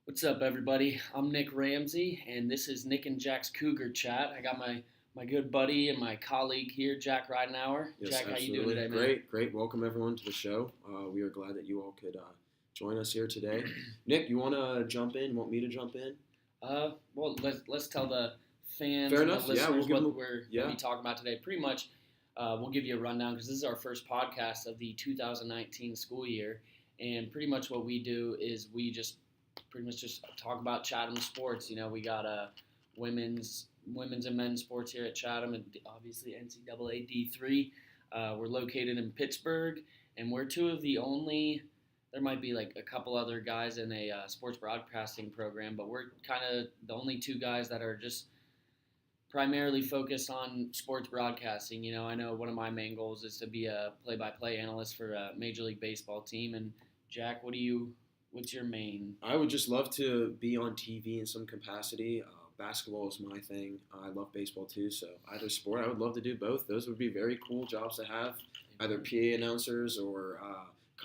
What's up, everybody? I'm Nick Ramsey, and this is Nick and Jack's Cougar Chat. I got my good buddy and my colleague here, Jack Ridenhour. Yes, Jack, how you absolutely. doing today, man? Great. Welcome everyone to the show. We are glad that you all could join us here today. Nick, you want to jump in? Want me to jump in? Well, let's tell the fans Fair and enough. the listeners we'll what we're going to be talking about today. Pretty much, we'll give you a rundown because this is our first podcast of the 2019 school year, and pretty much what we do is we just pretty much just talk about Chatham sports. You know, we got women's and men's sports here at Chatham, and obviously NCAA D3. We're located in Pittsburgh, and we're two of the only. There might be like a couple other guys in a sports broadcasting program, but we're kind of the only two guys that are just primarily focused on sports broadcasting. You know, I know one of my main goals is to be a play-by-play analyst for a Major League Baseball team. And Jack, what's your main? I would just love to be on TV in some capacity. Basketball is my thing. I love baseball too, so either sport, I would love to do both. Those would be very cool jobs to have, either PA announcers or,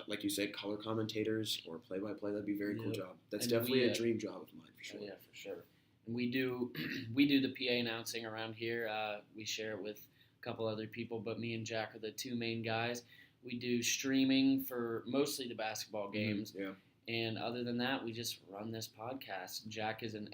like you said, color commentators or play-by-play. That'd be a very cool job. That's definitely a dream job of mine for sure. Oh, yeah, for sure. And we do the PA announcing around here. We share it with a couple other people, but me and Jack are the two main guys. We do streaming for mostly the basketball games. Yeah. And other than that, we just run this podcast. Jack is an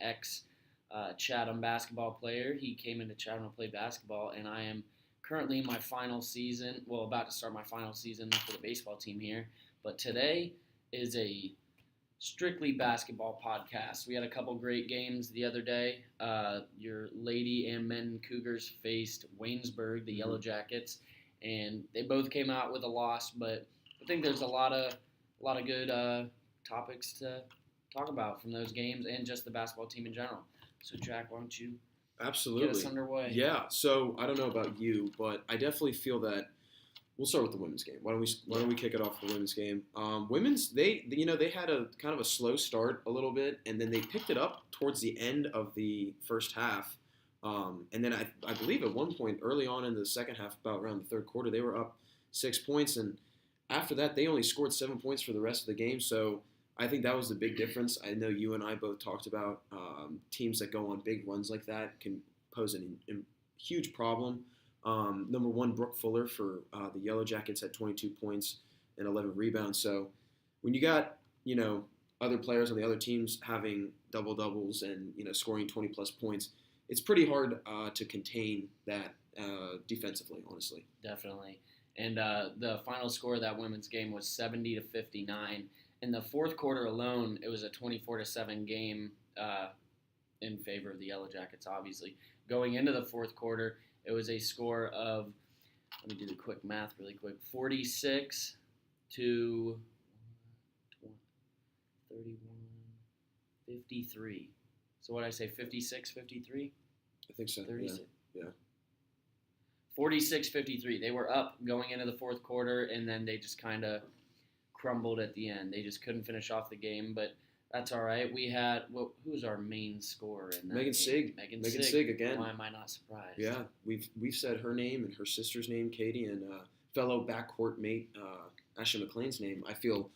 Chatham basketball player. He came into Chatham to play basketball, and I am currently in my final season. Well, about to start my final season for the baseball team here. But today is a strictly basketball podcast. We had a couple great games the other day. Your lady and men Cougars faced Waynesburg, the Yellow Jackets, and they both came out with a loss. But I think there's a lot of good topics to talk about from those games and just the basketball team in general. So, Jack, why don't you Absolutely get us underway? Yeah. So I don't know about you, but I definitely feel that we'll start with the women's game. Why don't we kick it off with the women's game? Women's they had a kind of a slow start a little bit, and then they picked it up towards the end of the first half. And then I believe at one point early on in the second half, about around the third quarter, they were up 6 points, and after that they only scored 7 points for the rest of the game. So I think that was the big difference. I know you and I both talked about teams that go on big runs like that can pose a huge problem. Number one, Brooke Fuller for the Yellow Jackets had 22 points and 11 rebounds. So when you got, other players on the other teams having double-doubles and, scoring 20-plus points, it's pretty hard to contain that defensively, honestly. Definitely. And the final score of that women's game was 70-59. In the fourth quarter alone, it was a 24-7 game in favor of the Yellow Jackets, obviously. Going into the fourth quarter, it was a score of, let me do the quick math really quick, 46 to 31, 53. So what did I say, 56, 53? I think so. 36. Yeah. 46-53. They were up going into the fourth quarter, and then they just kind of crumbled at the end. They just couldn't finish off the game, but that's all right. We had who was our main scorer in that Megan game? Sig. Megan Sig again. Why am I not surprised? Yeah, we've said her name and her sister's name, Katie, and fellow backcourt mate Ashley McLean's name. I feel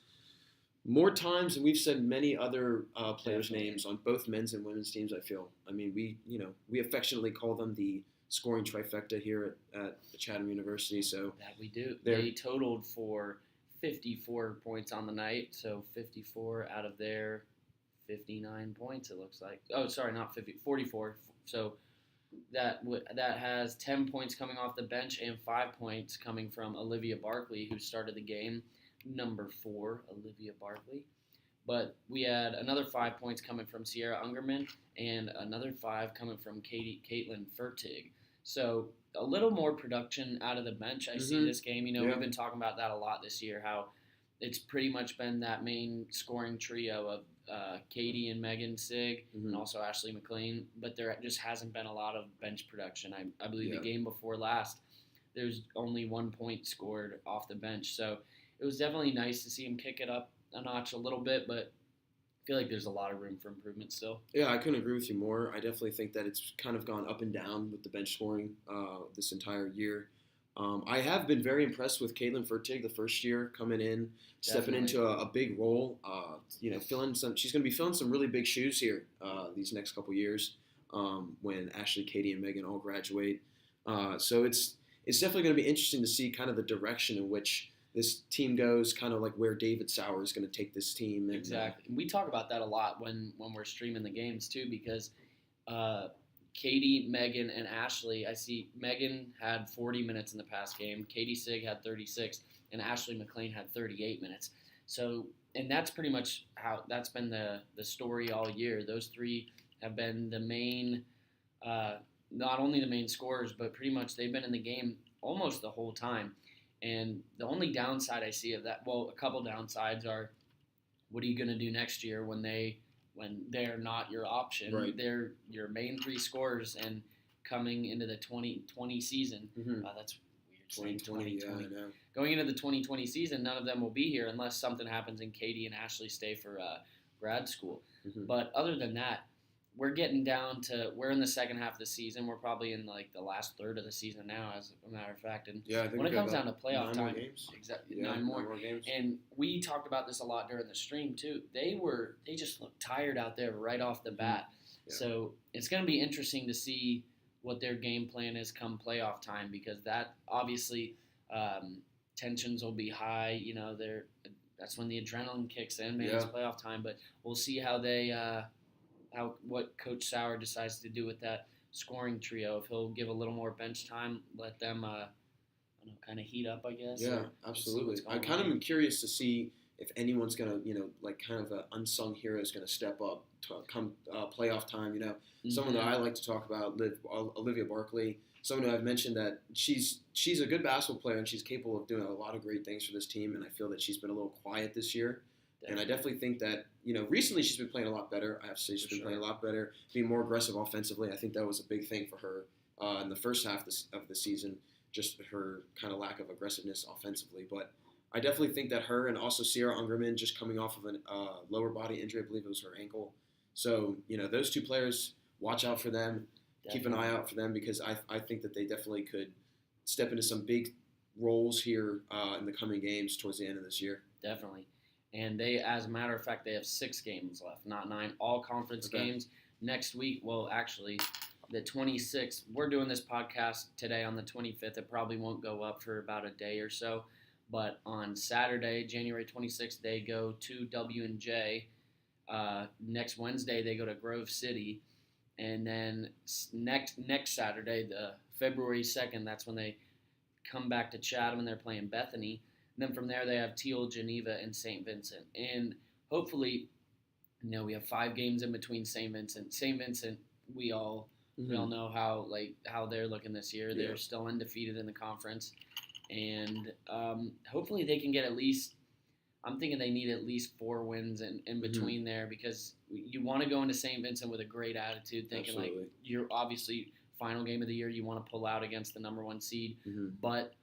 more times than we've said many other players' names on both men's and women's teams. I feel. I mean, we affectionately call them the scoring trifecta here at Chatham University. So that we do. They totaled for 54 points on the night, so 54 out of their 59 points, it looks like. Oh, sorry, not 50, 44. So that has 10 points coming off the bench and 5 points coming from Olivia Barclay, who started the game, number 4, Olivia Barclay. But we had another 5 points coming from Sierra Ungerman and another 5 coming from Caitlin Fertig. So a little more production out of the bench I see this game. We've been talking about that a lot this year, how it's pretty much been that main scoring trio of Katie and Megan Sig and also Ashley McLean, but there just hasn't been a lot of bench production. I believe the game before last, there's only 1 point scored off the bench. So it was definitely nice to see him kick it up a notch a little bit, but I feel like there's a lot of room for improvement still. Yeah, I couldn't agree with you more. I definitely think that it's kind of gone up and down with the bench scoring this entire year. I have been very impressed with Caitlin Fertig the first year coming in, stepping into a big role. She's going to be filling some really big shoes here these next couple years when Ashley, Katie, and Megan all graduate. So it's definitely going to be interesting to see kind of the direction in which this team goes, kind of like where David Sauer is going to take this team. And, exactly. We talk about that a lot when we're streaming the games too, because Katie, Megan, and Ashley, I see Megan had 40 minutes in the past game, Katie Sig had 36, and Ashley McLean had 38 minutes. So, and that's pretty much how that's been the story all year. Those three have been the main, not only the main scorers, but pretty much they've been in the game almost the whole time. And the only downside I see of that, well, a couple downsides are, what are you going to do next year when they're not your option? Right. They're your main three scorers, and coming into the 2020 season, that's weird. 2020, yeah, I know. Going into the 2020 season, none of them will be here unless something happens and Katie and Ashley stay for grad school. Mm-hmm. But other than that, we're getting down to, we're in the second half of the season. We're probably in like the last third of the season now, as a matter of fact. And yeah, I think when it comes down to playoff time, exactly, nine more games. And we talked about this a lot during the stream too. They just looked tired out there right off the bat. Yeah. So it's going to be interesting to see what their game plan is come playoff time, because that obviously tensions will be high. You know, that's when the adrenaline kicks in, man. It's playoff time, but we'll see how they. What Coach Sauer decides to do with that scoring trio. If he'll give a little more bench time, let them kind of heat up, I guess. Yeah, absolutely. I kind of am curious to see if anyone's going to, like kind of an unsung hero is going to step up to come playoff time. Someone that I like to talk about, Olivia Barclay, someone who I've mentioned that she's a good basketball player and she's capable of doing a lot of great things for this team, and I feel that she's been a little quiet this year. And I definitely think that, recently she's been playing a lot better. I have to say she's been playing a lot better, being more aggressive offensively. I think that was a big thing for her in the first half of the season, just her kind of lack of aggressiveness offensively. But I definitely think that her and also Sierra Ungerman just coming off of a lower body injury, I believe it was her ankle. So, those two players, watch out for them. Definitely. Keep an eye out for them, because I think that they definitely could step into some big roles here in the coming games towards the end of this year. Definitely. And they, as a matter of fact, they have 6 games left, not 9, all conference games next week. Well, actually, the 26th, we're doing this podcast today on the 25th. It probably won't go up for about a day or so. But on Saturday, January 26th, they go to W&J. Next Wednesday, they go to Grove City. And then next Saturday, the February 2nd, that's when they come back to Chatham and they're playing Bethany. And then from there, they have Teal, Geneva, and St. Vincent. And hopefully, we have 5 games in between St. Vincent. St. Vincent, we all know how they're looking this year. They're still undefeated in the conference. And hopefully they can get at least, I'm thinking they need at least 4 wins in between there, because you want to go into St. Vincent with a great attitude, thinking like you're obviously final game of the year, you want to pull out against the number 1 seed. But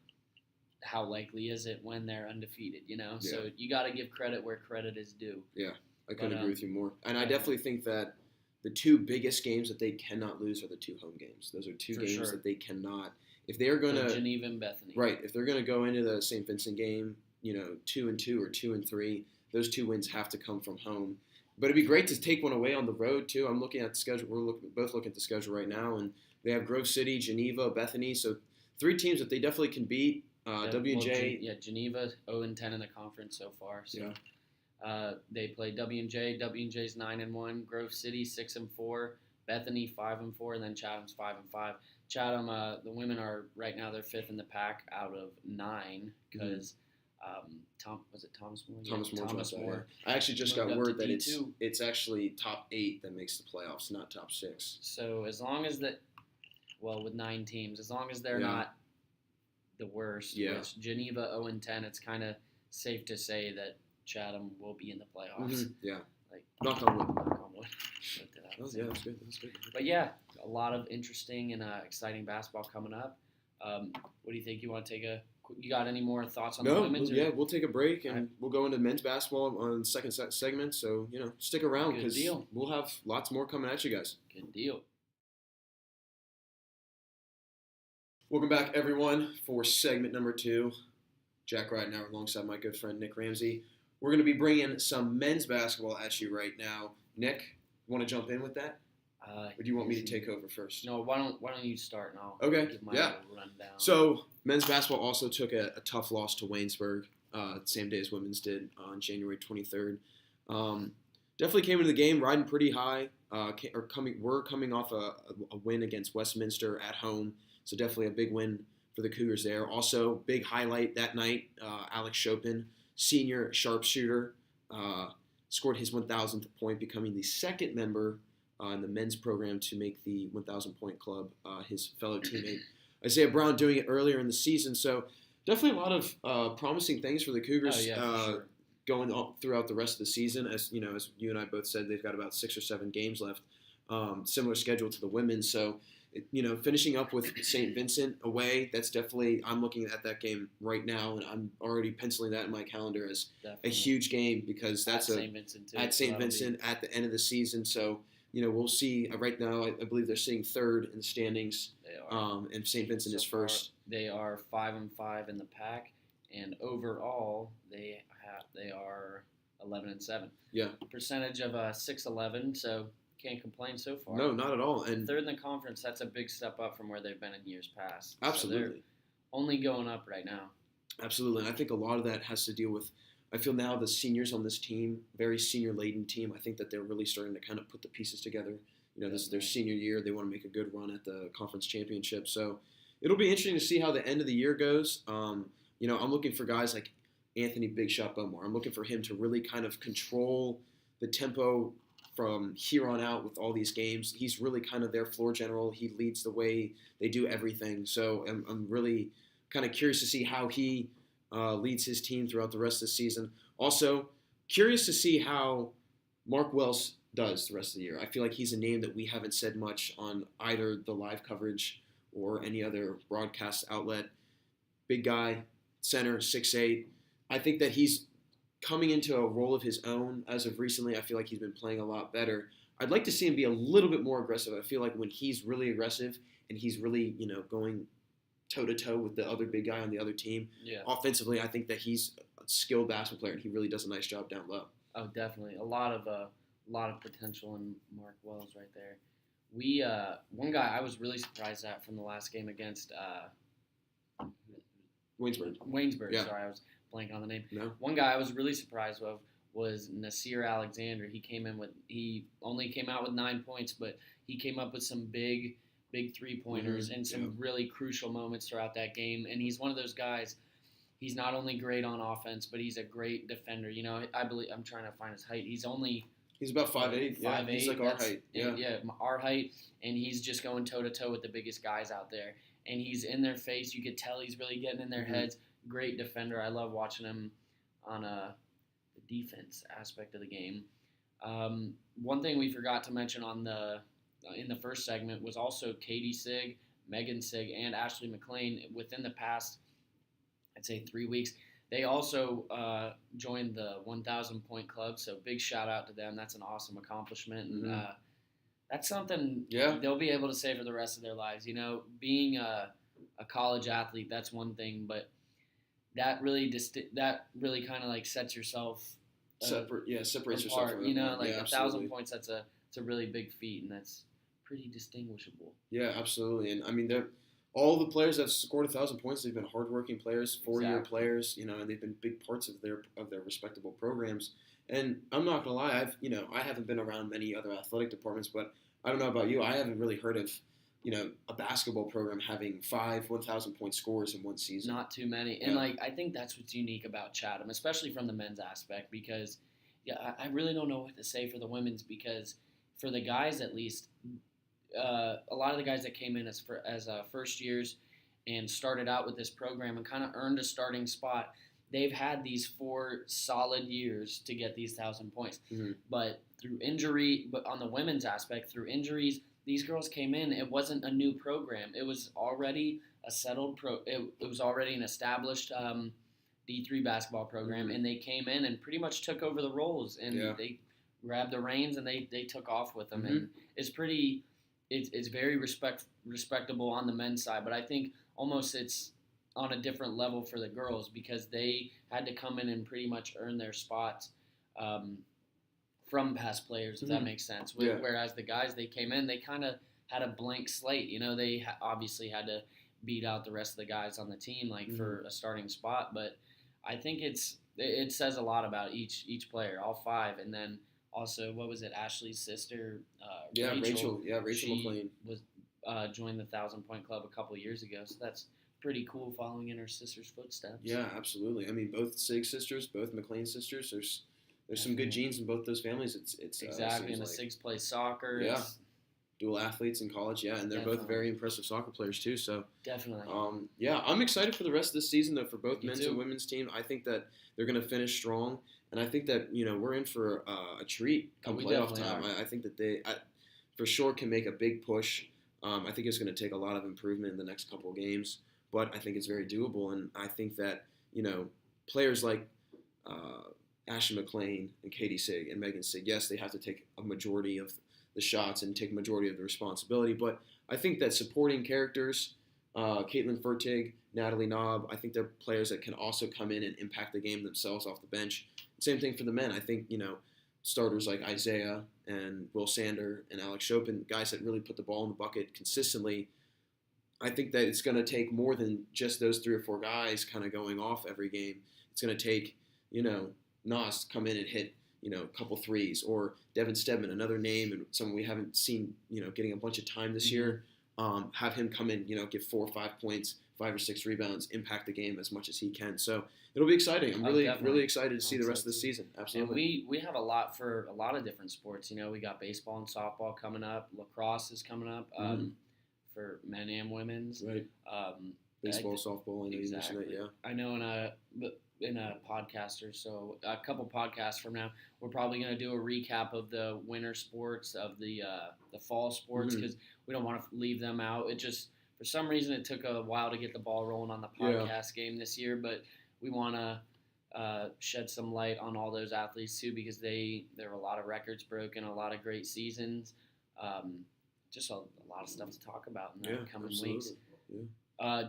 how likely is it when they're undefeated, So you got to give credit where credit is due. Yeah, I couldn't agree with you more. And I definitely think that the 2 biggest games that they cannot lose are the 2 home games. Those are 2 games that they cannot, if they're going to, Geneva and Bethany. Right, if they're going to go into the St. Vincent game, 2-2 or 2-3, those 2 wins have to come from home. But it'd be great to take one away on the road too. I'm looking at the schedule. We're both looking at the schedule right now, and they have Grove City, Geneva, Bethany. So 3 teams that they definitely can beat. W&J. Geneva 0-10 in the conference so far. So they play W&J. W&J's 9-1. Grove City 6-4. Bethany 5-4, and then Chatham's 5-5. Chatham, the women are right now they're 5th in the pack out of 9 because Thomas More? Thomas More. I actually just got word that it's actually top 8 that makes the playoffs, not top 6. So as long as with 9 teams, as long as they're not the worst. Which Geneva 0-10, it's kind of safe to say that Chatham will be in the playoffs. Yeah. Knock on wood. That's good. But yeah, a lot of interesting and exciting basketball coming up. What do you think? You want to you got any more thoughts on the women's? We'll take a break and we'll go into men's basketball on the second segment. So, stick around because we'll have lots more coming at you guys. Good deal. Welcome back, everyone, for segment number 2. Jack Ridenhour alongside my good friend Nick Ramsey. We're going to be bringing some men's basketball at you right now. Nick, want to jump in with that? Or do you want me to take over first? No, why don't you start and I'll give my little rundown. So, men's basketball also took a tough loss to Waynesburg, same day as women's did on January 23rd. Definitely came into the game riding pretty high. We're coming off a win against Westminster at home, so definitely a big win for the Cougars there. Also, big highlight that night, Alex Chopin, senior sharpshooter, scored his 1,000th point, becoming the second member in the men's program to make the 1,000-point club, his fellow teammate Isaiah Brown doing it earlier in the season. So definitely a lot of promising things for the Cougars for sure. going on throughout the rest of the season. As you know, as you and I both said, they've got about 6 or 7 games left. Similar schedule to the women. So, finishing up with St. Vincent away, that's definitely, I'm looking at that game right now, and I'm already penciling that in my calendar as a huge game because that's at St. Vincent at the end of the season. So, we'll see. Right now, I believe they're sitting third in the standings. They are. And St. Vincent is first. They are 5-5 in the pack, and overall they are 11-7. Yeah. Percentage of 6-11, so can't complain so far. No, not at all. And third in the conference, that's a big step up from where they've been in years past. Absolutely. So they're only going up right now. Absolutely. And I think a lot of that has to deal with, I feel now the seniors on this team, very senior-laden team, I think that they're really starting to kind of put the pieces together. This is their senior year. They want to make a good run at the conference championship. So it'll be interesting to see how the end of the year goes. I'm looking for guys like Anthony Big Shot Bowmore. I'm looking for him to really kind of control the tempo from here on out with all these games. He's really kind of their floor general. He leads the way. They do everything. So I'm really kind of curious to see how he leads his team throughout the rest of the season. Also, curious to see how Mark Wells does the rest of the year. I feel like he's a name that we haven't said much on either the live coverage or any other broadcast outlet. Big guy, center, 6'8". I think that he's coming into a role of his own as of recently. I feel like he's been playing a lot better. I'd like to see him be a little bit more aggressive. I feel like when he's really aggressive and he's really, going toe-to-toe with the other big guy on the other team, offensively, I think that he's a skilled basketball player, and he really does a nice job down low. Oh, definitely. A lot of potential in Mark Wells right there. One guy I was really surprised at from the last game against Waynesburg. Yeah. Sorry, I was blank on the name. No. One guy I was really surprised of was Nasir Alexander. He only came out with 9 points, but he came up with some big 3-pointers and some really crucial moments throughout that game. And he's one of those guys. He's not only great on offense, but he's a great defender. I believe I'm trying to find his height. He's about 5'8". Yeah, he's like our height. Yeah, our height, and he's just going toe-to-toe with the biggest guys out there. And he's in their face. You could tell he's really getting in their heads. Great defender. I love watching him on the defense aspect of the game. One thing we forgot to mention in the first segment was also Katie Sigg, Megan Sigg, and Ashley McLean within the past, I'd say 3 weeks. They also joined the 1,000-point club, so big shout-out to them. That's an awesome accomplishment. And that's something they'll be able to say for the rest of their lives. Being a college athlete, that's one thing, but that really kind of like sets yourself separates apart, yourself from 1,000 points. It's a really big feat, and that's pretty distinguishable. Yeah, absolutely. And I mean, all the players that have scored 1,000 points, they've been hardworking players, 4-year players, and they've been big parts of their respectable programs. And I'm not gonna lie, I haven't been around many other athletic departments, but I don't know about you, I haven't really heard of a basketball program having 5 1,000-point scores in one season. Not too many. And I think that's what's unique about Chatham, especially from the men's aspect, because I really don't know what to say for the women's, because for the guys at least, a lot of the guys that came in as first years and started out with this program and kind of earned a starting spot, they've had these 4 solid years to get these 1,000 points. But on the women's aspect, through injuries, these girls came in. It wasn't a new program. It was already a settled it was already an established D3 basketball program, and they came in and pretty much took over the roles, and they grabbed the reins and they took off with them. And it's pretty it's very respectable on the men's side, but I think almost it's on a different level for the girls because they had to come in and pretty much earn their spots from past players, if that makes sense. Yeah. Whereas the guys, they came in, they kind of had a blank slate. You know, they obviously had to beat out the rest of the guys on the team, like for a starting spot. But I think it says a lot about each player, all five, and then also what was it? Ashley's sister, Rachel. Rachel McLean was joined the 1,000-point club a couple years ago, so that's pretty cool, following in her sister's footsteps. Yeah, absolutely. I mean, both Sig sisters, both McLean sisters. There's some good genes in both those families. It's exactly, and the Sigs play soccer. Yeah. Dual athletes in college, and they're both very impressive soccer players too. So definitely, I'm excited for the rest of the season though for both men's too. and women's team. I think that they're going to finish strong, and I think that we're in for a treat come playoff time. I think that they for sure can make a big push. I think it's going to take a lot of improvement in the next couple of games, but I think it's very doable, and I think that players like Ashley McLean and Katie Sig and Megan Sig, yes, they have to take a majority of the shots and take a majority of the responsibility. But I think that supporting characters, Caitlin Fertig, Natalie Knob, I think they're players that can also come in and impact the game themselves off the bench. Same thing for the men. I think, starters like Isaiah and Will Sander and Alex Chopin, guys that really put the ball in the bucket consistently. I think that it's going to take more than just those 3 or 4 guys kind of going off every game. It's going to take, Nas come in and hit a couple threes, or Devin Stedman, another name and someone we haven't seen, getting a bunch of time this year. Have him come in, give 4 or 5 points, 5 or 6 rebounds, impact the game as much as he can. So it'll be exciting. I'm really excited to see the rest of the season. Absolutely. And we have a lot for a lot of different sports. We got baseball and softball coming up. Lacrosse is coming up for men and women's. Right. Baseball, softball, I know you mentioned that, yeah. I know in a podcast or so, a couple podcasts from now, we're probably going to do a recap of the winter sports, of the fall sports, because we don't want to leave them out. It just, for some reason, it took a while to get the ball rolling on the podcast game this year, but we want to shed some light on all those athletes too, because there were a lot of records broken, a lot of great seasons, just a lot of stuff to talk about in the coming weeks. Yeah.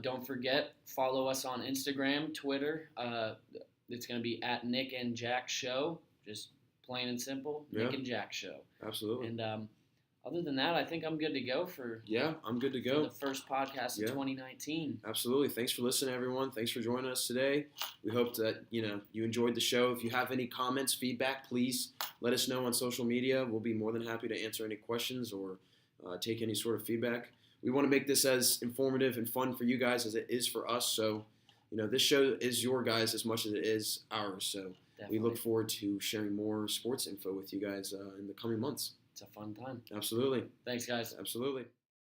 Don't forget, follow us on Instagram, Twitter. It's going to be at Nick and Jack Show, just plain and simple, Nick and Jack Show. Absolutely. And other than that, I think I'm good to go for I'm good to go for the first podcast of 2019. Absolutely. Thanks for listening, everyone. Thanks for joining us today. We hope that you enjoyed the show. If you have any comments, feedback, please let us know on social media. We'll be more than happy to answer any questions or take any sort of feedback. We want to make this as informative and fun for you guys as it is for us. So, this show is your guys as much as it is ours. So we look forward to sharing more sports info with you guys in the coming months. It's a fun time. Absolutely. Thanks, guys. Absolutely.